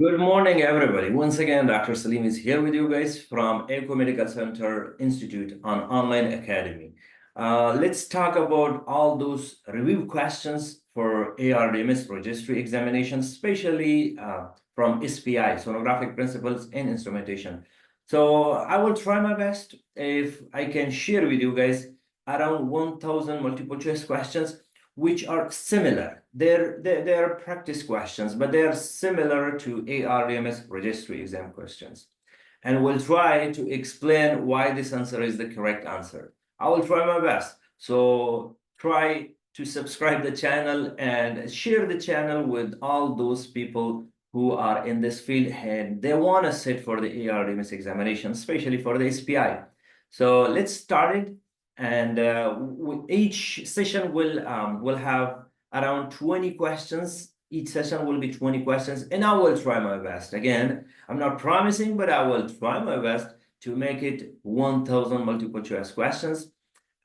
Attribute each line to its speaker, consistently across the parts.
Speaker 1: Good morning, everybody. Once again, Dr. Salim is here with you guys from Eco Medical Center Institute on Online Academy. Let's talk about all those review questions for ARDMS registry examination, especially from SPI, sonographic principles and instrumentation. So I will try my best if I can share with you guys around 1,000 multiple choice questions which are similar. They're practice questions, but they are similar to ARDMS registry exam questions. And we'll try to explain why this answer is the correct answer. I will try my best. So try to subscribe the channel and share the channel with all those people who are in this field and they want to sit for the ARDMS examination, especially for the SPI. So let's start it. And each session will have around 20 questions. Each session will be 20 questions, and I will try my best. Again, I'm not promising, but I will try my best to make it 1,000 multiple choice questions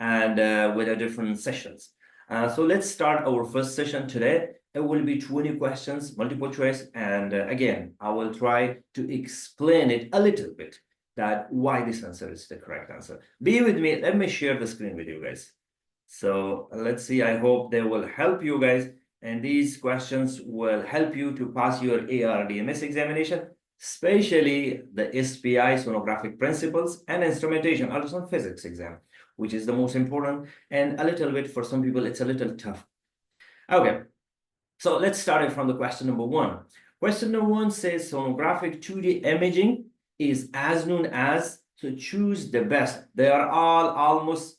Speaker 1: and with a different sessions. So let's start our first session today. It will be 20 questions, multiple choice, and again, I will try to explain it a little bit that why this answer is the correct answer. Be with me. Let me share the screen with you guys. So let's see. I hope they will help you guys. And these questions will help you to pass your ARDMS examination, especially the SPI, sonographic principles, and instrumentation, ultrasound physics exam, which is the most important. And a little bit for some people, it's a little tough. Okay, so let's start it from the question number one. Question number one says sonographic 2D imaging is as known as, so choose the best. They are all almost,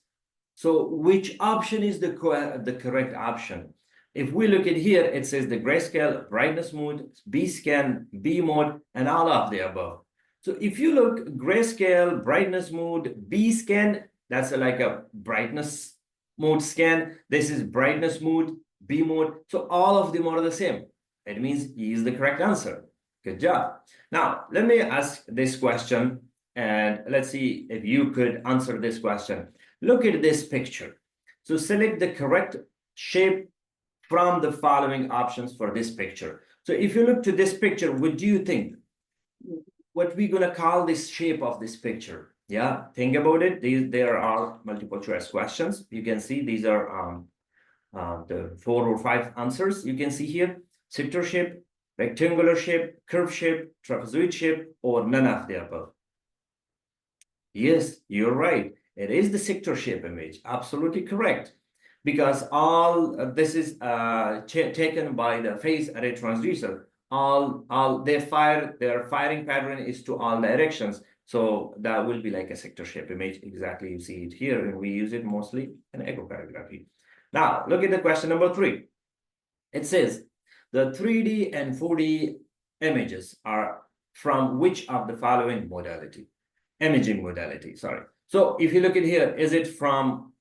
Speaker 1: so which option is the correct option? If we look at here, it says the grayscale, brightness mode, B scan, B mode, and all of the above. So if you look grayscale, brightness mode, B scan, that's like a brightness mode scan. This is brightness mode, B mode. So all of them are the same. It means E is the correct answer. Good job. Now, let me ask this question, and let's see if you could answer this question. Look at this picture. So select the correct shape from the following options for this picture. So if you look to this picture, what do you think? What we're going to call this shape of this picture? Yeah, think about it. There are multiple choice questions. You can see these are the 4 or 5 answers. You can see here, sector shape, rectangular shape, curve shape, trapezoid shape, or none of the above. Yes, you're right. It is the sector shape image. Absolutely correct. Because all this is taken by the phase array transducer. Their firing pattern is to all directions. So that will be like a sector shape image. Exactly, you see it here, and we use it mostly in echocardiography. Now, look at the question number 3. It says, the 3D and 4D images are from which of the following imaging modality, sorry. So if you look at here, is it from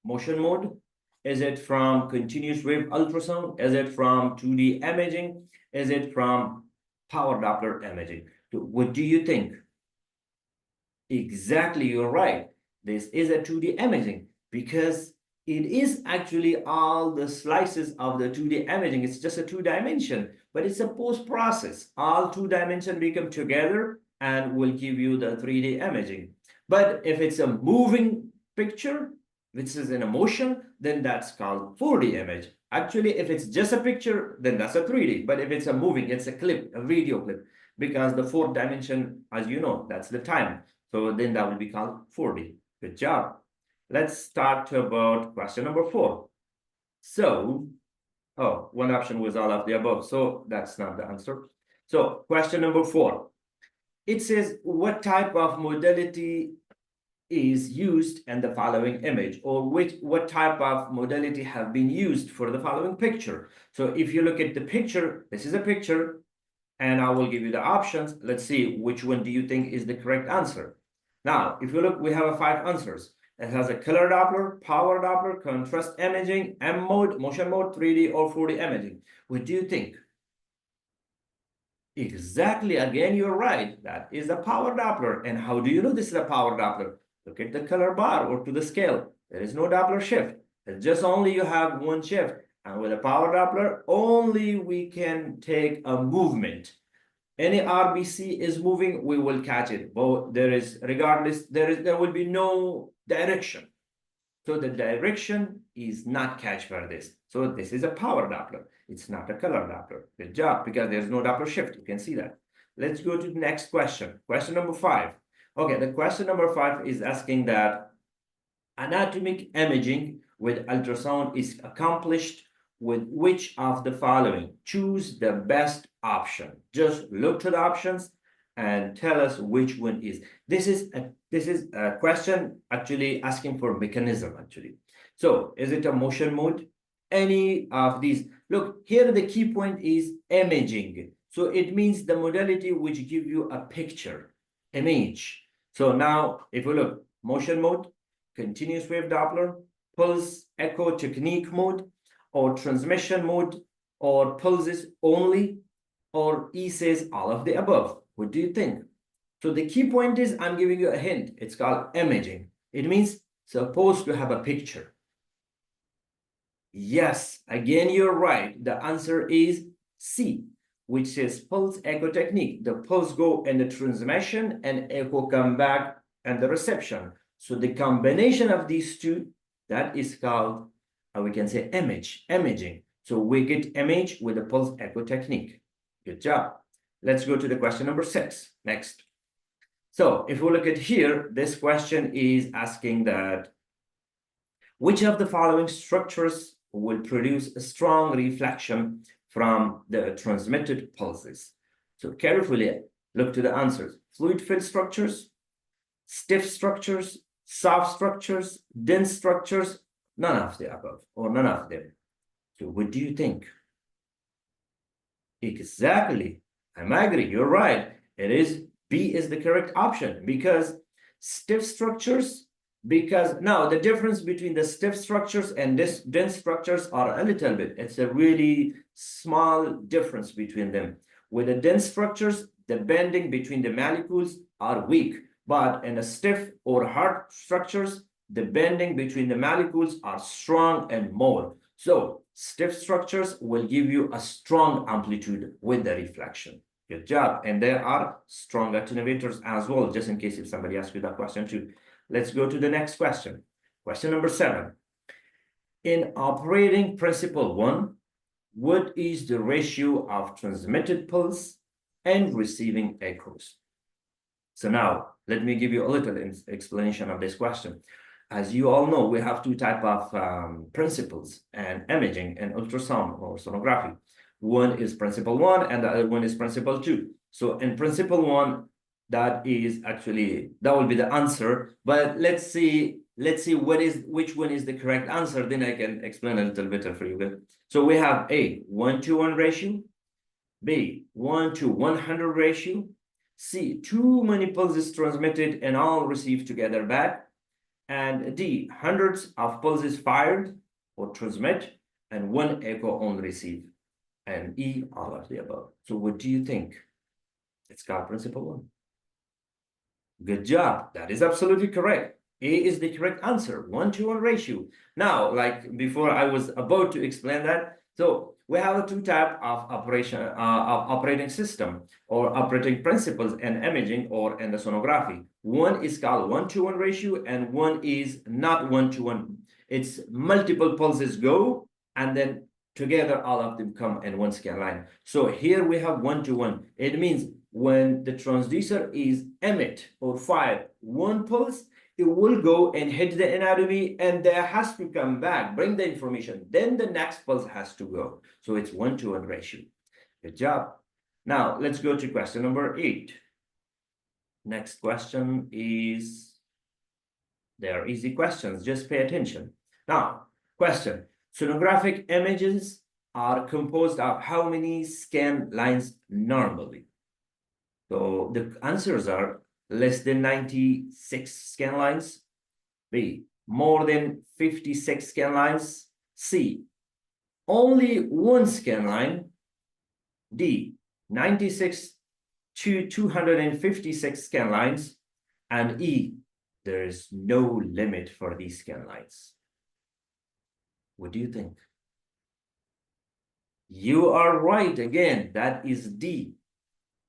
Speaker 1: motion mode? Is it from continuous wave ultrasound? Is it from 2D imaging? Is it from power Doppler imaging? What do you think? Exactly, you're right. This is a 2D imaging because it is actually all the slices of the 2D imaging. It's just a 2-dimension, but it's a post-process. All 2 dimensions become together and will give you the 3D imaging. But if it's a moving picture, which is in a motion, then that's called 4D image. Actually, if it's just a picture, then that's a 3D. But if it's a moving, it's a clip, a video clip, because the 4th dimension, as you know, that's the time. So then that will be called 4D. Good job. Let's talk about question number 4. So, one option was all of the above. So that's not the answer. So question number 4. It says, what type of modality is used in the following image, or what type of modality have been used for the following picture? So if you look at the picture, this is a picture, and I will give you the options. Let's see which one do you think is the correct answer. Now, if you look, we have 5 answers. It has a color Doppler, power Doppler, contrast imaging, M mode, motion mode, 3D or 4D imaging. What do you think? Exactly, again, you're right. That is a power Doppler. And how do you know this is a power Doppler? Look at the color bar or to the scale. There is no Doppler shift. It's just only you have one shift. And with a power Doppler, only we can take a movement. Any RBC is moving, we will catch it. But there will be no direction. So the direction is not catched by this. So this is a power Doppler. It's not a color Doppler. Good job, because there's no Doppler shift. You can see that. Let's go to the next question. Question number 5. Okay, the question number 5 is asking that anatomic imaging with ultrasound is accomplished with which of the following? Choose the best option. Just look to the options and tell us which one is. This is a question actually asking for mechanism actually. So is it a motion mode? Any of these? Look, here the key point is imaging. So it means the modality which give you a picture, image. So now if we look, motion mode, continuous wave Doppler, pulse echo technique mode, or transmission mode, or pulses only, or E says all of the above. What do you think? So the key point is, I'm giving you a hint. It's called imaging. It means supposed to have a picture. Yes, again, you're right. The answer is C, which says pulse echo technique. The pulse go in the transmission and echo come back and the reception. So the combination of these two, that is called, we can say imaging. So we get image with the pulse echo technique. Good job. Let's go to the question number 6 next. So if we look at here, this question is asking that which of the following structures will produce a strong reflection from the transmitted pulses? So carefully look to the answers. Fluid filled structures, stiff structures, soft structures, dense structures, none of the above, or none of them. So what do you think? Exactly. I'm agree. You're right. It is B is the correct option, because stiff structures, because now the difference between the stiff structures and this dense structures are a little bit. It's a really small difference between them. With the dense structures, the bending between the molecules are weak, but in the stiff or hard structures, the bending between the molecules are strong and more. So stiff structures will give you a strong amplitude with the reflection. Good job. And there are strong attenuators as well, just in case if somebody asks you that question too. Let's go to the next question. Question number 7. In operating principle 1, what is the ratio of transmitted pulse and receiving echoes? So now, let me give you a little explanation of this question. As you all know, we have two types of principles and imaging and ultrasound or sonography. One is principle 1 and the other one is principle 2. So in principle 1, that will be the answer. But let's see which one is the correct answer. Then I can explain a little better for you. So we have A, 1:1 ratio, B, 1:100 ratio, C, too many pulses transmitted and all received together back, and D, hundreds of pulses fired or transmit and one echo on receive, and E, all of the above. So what do you think? It's called principle 1. Good job. That is absolutely correct. A is the correct answer, 1:1 ratio. Now, like before, I was about to explain that. So we have two types of operating system or operating principles in imaging or in the sonography. One is called 1:1 ratio, and one is not 1:1. It's multiple pulses go, and then together all of them come in one scan line. So here we have 1:1. It means when the transducer is emit or fire one pulse, it will go and hit the anatomy, and there has to come back, bring the information. Then the next pulse has to go. So it's 1:1 ratio. Good job. Now let's go to question number 8. Next question is, they are easy questions. Just pay attention. Now, question: sonographic images are composed of how many scan lines normally? So the answers are less than 96 scan lines, B, more than 56 scan lines, C, only one scan line, D, 96 to 256 scan lines, and E, there is no limit for these scan lines. What do you think? You are right again, that is D.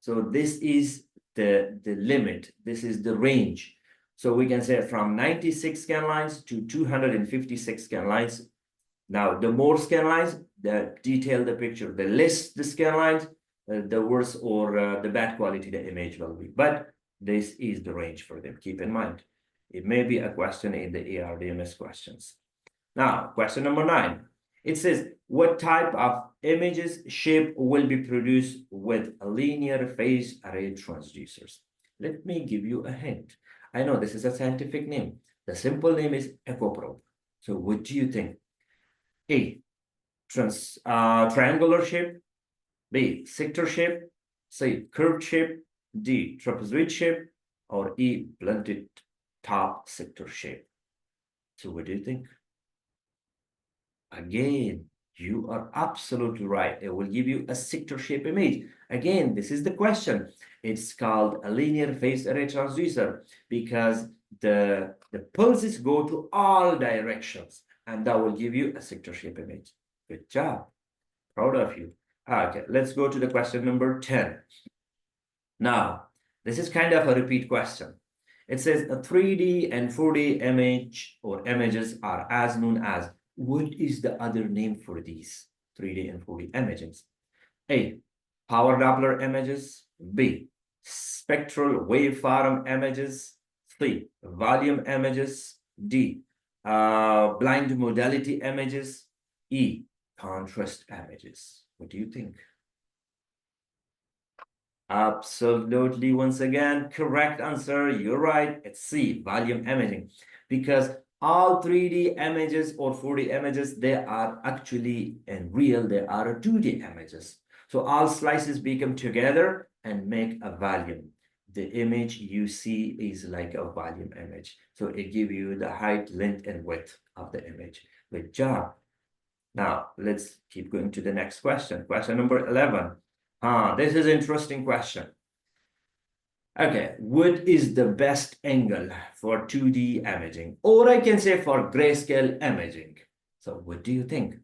Speaker 1: So this is the limit. This is the range. So we can say from 96 scan lines to 256 scan lines. Now, the more scan lines, the detail the picture, the less the scan lines, the worse or the bad quality the image will be. But this is the range for them. Keep in mind, it may be a question in the ARDMS questions. Now, question number 9. It says, what type of images shape will be produced with linear phase array transducers? Let me give you a hint. I know this is a scientific name. The simple name is EcoProbe. So what do you think? A, triangular shape, B, sector shape, C, curved shape, D, trapezoid shape, or E, blunted top sector shape. So what do you think? Again, you are absolutely right. It will give you a sector shape image. Again, this is the question. It's called a linear phase array transducer because the pulses go to all directions, and that will give you a sector shape image. Good job. Proud of you. Okay, let's go to the question number 10. Now, this is kind of a repeat question. It says a 3D and 4D image or images are as known as. What is the other name for these 3D and 4D images? A, power Doppler images. B, spectral waveform images. C, volume images. D, blind modality images. E, contrast images. What do you think? Absolutely, once again, correct answer. You're right. It's C, volume imaging, because all 3D images or 4D images, they are actually in real, they are 2D images. So all slices become together and make a volume. The image you see is like a volume image. So it gives you the height, length, and width of the image. Good job. Now, let's keep going to the next question. Question number 11. This is an interesting question. Okay, what is the best angle for 2D imaging? Or I can say for grayscale imaging. So what do you think?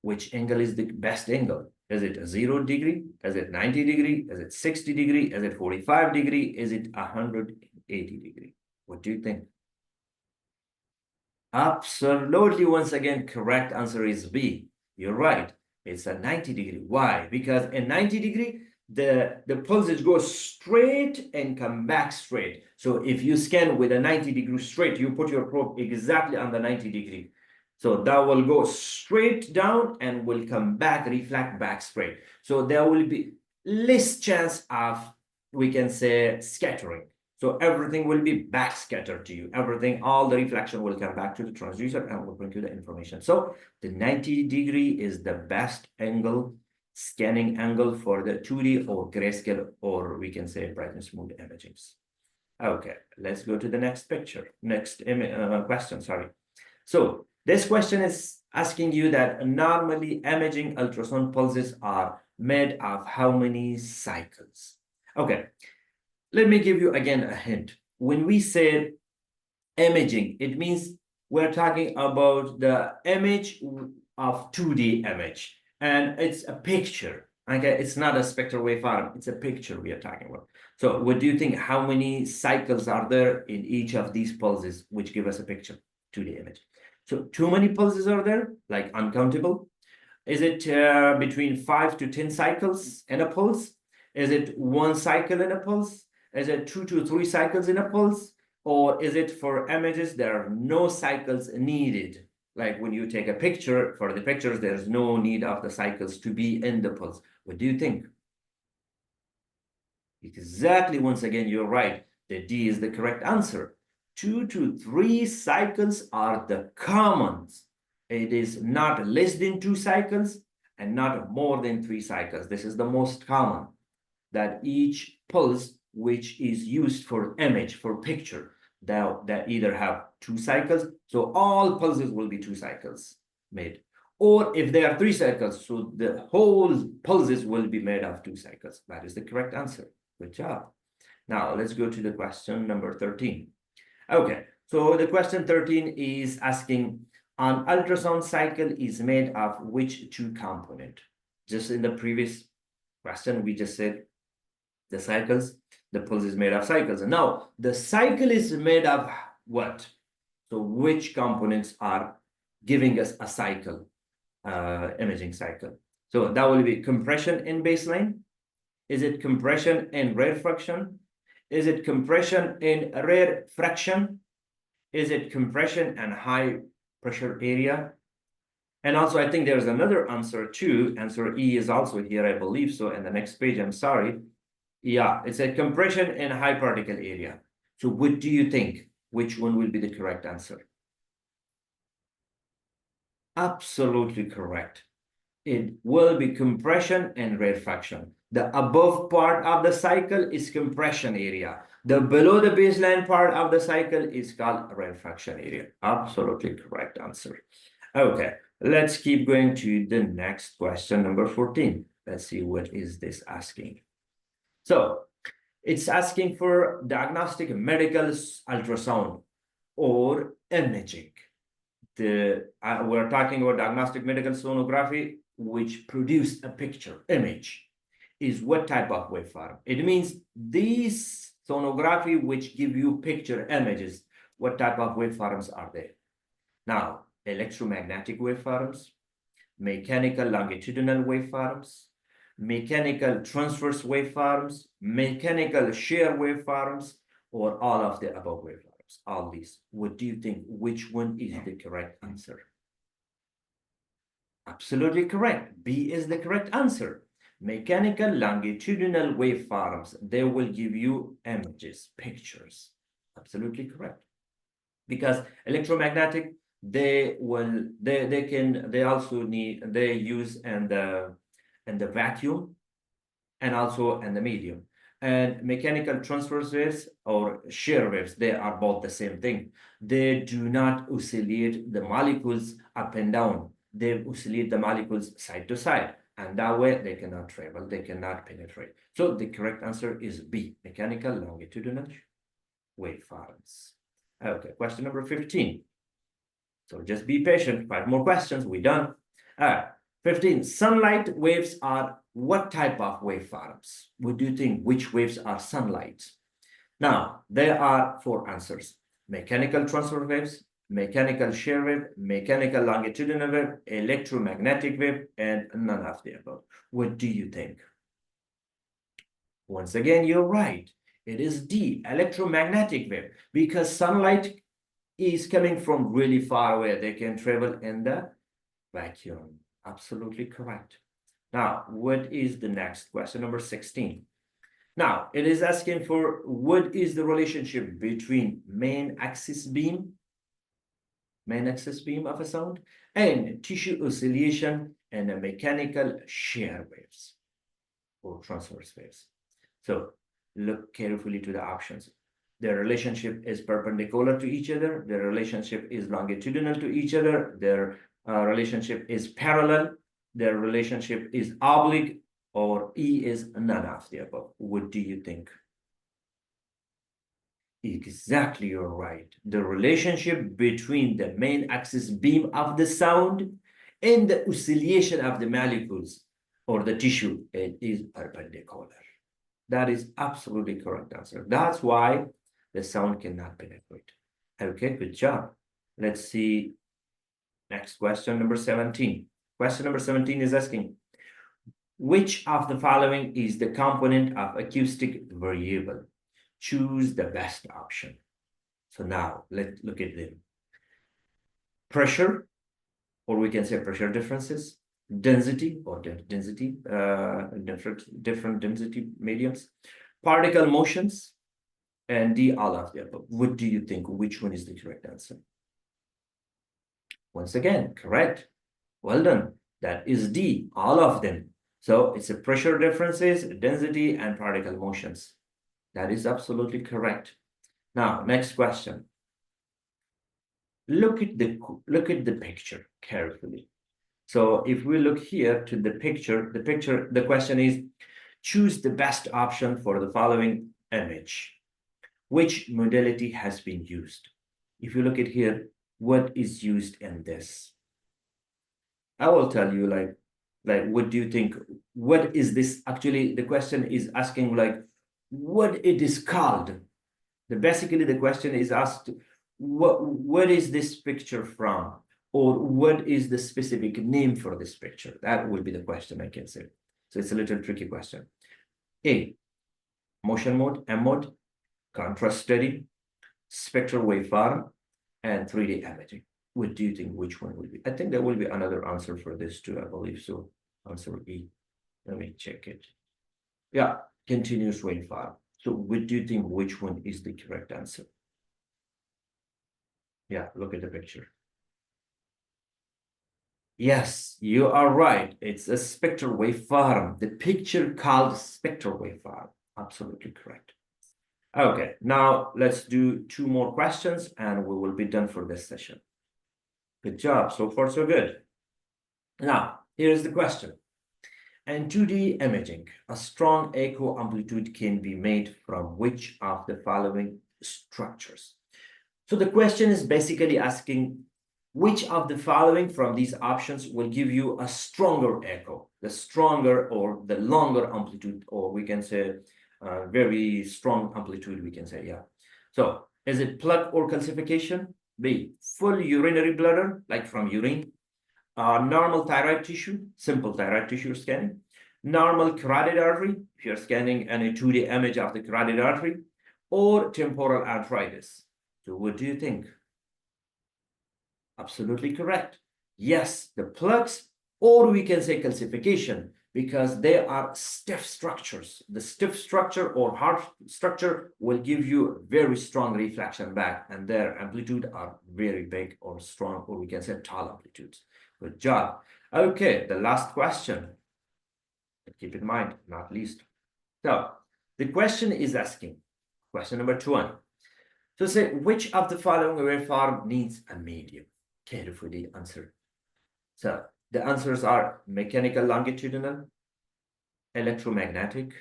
Speaker 1: Which angle is the best angle? Is it a 0 degree? Is it 90 degree? Is it 60 degree? Is it 45 degree? Is it 180 degree? What do you think? Absolutely, once again, correct answer is B. You're right. It's a 90 degree. Why? Because in 90 degree, the pulses go straight and come back straight. So if you scan with a 90 degree straight, you put your probe exactly on the 90 degree. So that will go straight down and will come back, reflect back straight. So there will be less chance of, we can say, scattering. So everything will be back scattered to you. Everything, all the reflection will come back to the transducer and will bring you the information. So the 90 degree is the best angle, scanning angle for the 2D or grayscale, or we can say brightness mode imagings. Okay, let's go to the next picture. Next question, sorry. So this question is asking you that normally imaging ultrasound pulses are made of how many cycles? Okay, let me give you again a hint. When we say imaging, it means we're talking about the image of 2D image, and it's a picture. Okay, it's not a spectral waveform, it's a picture we are talking about. So what do you think? How many cycles are there in each of these pulses, which give us a picture, 2D image? So too many pulses are there, like uncountable? Is it between 5 to 10 cycles in a pulse? Is it 1 cycle in a pulse? Is it 2 to 3 cycles in a pulse? Or is it for images, there are no cycles needed? Like when you take a picture, for the pictures, there's no need of the cycles to be in the pulse. What do you think? Exactly, once again, you're right. The D is the correct answer. 2 to 3 cycles are the commons. It is not less than 2 cycles and not more than 3 cycles. This is the most common, that each pulse which is used for image, for picture, that either have 2 cycles, so all pulses will be 2 cycles made. Or if they are 3 cycles, so the whole pulses will be made of 2 cycles. That is the correct answer. Good job. Now let's go to the question number 13. Okay, so the question 13 is asking, an ultrasound cycle is made of which 2 components? Just in the previous question, we just said the cycles, the pulse is made of cycles. And now the cycle is made of what? So which components are giving us a cycle, imaging cycle? So that will be compression in baseline. Is it compression in rarefaction? Is it compression in rarefaction? Is it compression and high pressure area? And also, I think there's another answer too. Answer E is also here, I believe so. In the next page, I'm sorry. Yeah, it's a compression and high particle area. So what do you think? Which one will be the correct answer? Absolutely correct. It will be compression and rarefaction. The above part of the cycle is compression area. The below the baseline part of the cycle is called rarefaction area. Absolutely correct answer. Okay, let's keep going to the next question, number 14. Let's see what is this asking. So it's asking for diagnostic medical ultrasound or imaging. We're talking about diagnostic medical sonography, which produce a picture image. Is what type of waveform? It means these sonography which give you picture images. What type of waveforms are they? Now, electromagnetic waveforms, mechanical longitudinal waveforms, mechanical transverse waveforms, mechanical shear waveforms, or all of the above waveforms, all these. What do you think? Which one is the correct answer? Absolutely correct. B is the correct answer. Mechanical longitudinal waveforms, they will give you images, pictures. Absolutely correct. Because electromagnetic, they use in the vacuum and also in the medium. And mechanical transverse waves or shear waves, they are both the same thing. They do not oscillate the molecules up and down. They oscillate the molecules side to side. And that way they cannot travel, they cannot penetrate. So the correct answer is B, mechanical longitudinal waveforms. Okay, question number 15. So just be patient, 5 more questions, we're done. 15, sunlight waves are what type of waveforms? What do you think, which waves are sunlight? Now, there are 4 answers. Mechanical transfer waves, mechanical shear wave, mechanical longitudinal wave, electromagnetic wave, and none of the above. What do you think? Once again, you're right. It is D, electromagnetic wave, because sunlight is coming from really far away. They can travel in the vacuum. Absolutely correct. Now, what is the next question, number 16? Now, it is asking for what is the relationship between main axis beam of a sound, and tissue oscillation and a mechanical shear waves or transverse waves. So look carefully to the options. Their relationship is perpendicular to each other. Their relationship is longitudinal to each other. Their relationship is parallel. Their relationship is oblique, or E is none of the above. What do you think? Exactly, you're right. The relationship between the main axis beam of the sound and the oscillation of the molecules or the tissue, it is perpendicular. That is absolutely correct answer. That's why the sound cannot penetrate. Okay, good job. Let's see next question, number 17. Question number 17 is asking, which of the following is the component of acoustic variable? Choose the best option. So now let's look at them. Pressure, or we can say pressure differences, density or density, different density mediums, particle motions, and D, all of the above. What do you think? Which one is the correct answer? Once again, correct. Well done. That is D, all of them. So it's a pressure differences, density, and particle motions. That is absolutely correct. Now, next question. Look at the picture carefully. So if we look here to the picture, the question is, choose the best option for the following image. Which modality has been used? If you look at here, what is used in this? I will tell you, like, what do you think? What is this? Actually, the question is asking, like, what it is called. Basically, the question is asked, what is this picture from? Or what is the specific name for this picture? That will be the question, I can say. So it's a little tricky question. A, motion mode, M mode, contrast study, spectral waveform, and 3D imaging. What do you think which one will be? I think there will be another answer for this too, I believe so. Answer E. Let me check it. Yeah, continuous waveform. So what do you think which one is the correct answer? Yeah, look at the picture. Yes, you are right. It's a spectral waveform. The picture called spectral waveform. Absolutely correct. Okay, now let's do 2 more questions and we will be done for this session. Good job. So far, so good. Now, here's the question. In 2D imaging, a strong echo amplitude can be made from which of the following structures? So the question is basically asking which of the following from these options will give you a stronger echo, the stronger or the longer amplitude, or we can say very strong amplitude, we can say, yeah. So is it plug or calcification? B, full urinary bladder, like from urine, normal thyroid tissue, simple thyroid tissue scanning, normal carotid artery, if you're scanning a 2D image of the carotid artery, or temporal arteritis. So what do you think? Absolutely correct. Yes, the plugs, or we can say calcification, because they are stiff structures. The stiff structure or hard structure will give you very strong reflection back, and their amplitude are very big or strong, or we can say tall amplitudes. Good job. Okay, the last question. Keep in mind, not least. So the question is asking, question number 20. So say, which of the following waveform needs a medium? Carefully answer. So the answers are mechanical longitudinal, electromagnetic,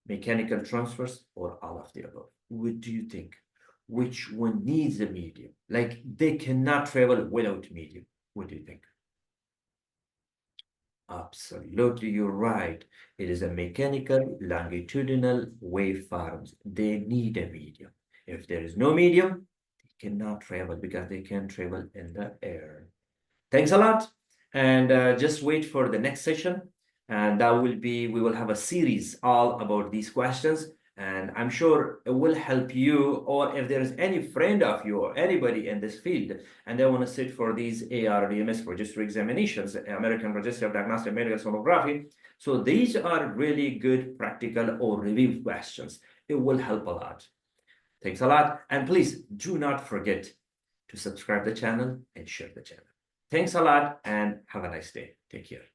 Speaker 1: mechanical transverse, or all of the above. What do you think? Which one needs a medium? Like they cannot travel without medium. What do you think? Absolutely, you're right. It is a mechanical longitudinal waveforms. They need a medium. If there is no medium, they cannot travel because they can travel in the air. Thanks a lot. And just wait for the next session. And that will be, we will have a series all about these questions. And I'm sure it will help you, or if there is any friend of you or anybody in this field, and they want to sit for these ARDMS registry examinations, American Registry of Diagnostic Medical Sonography. So these are really good practical or review questions. It will help a lot. Thanks a lot. And please do not forget to subscribe the channel and share the channel. Thanks a lot and have a nice day. Take care.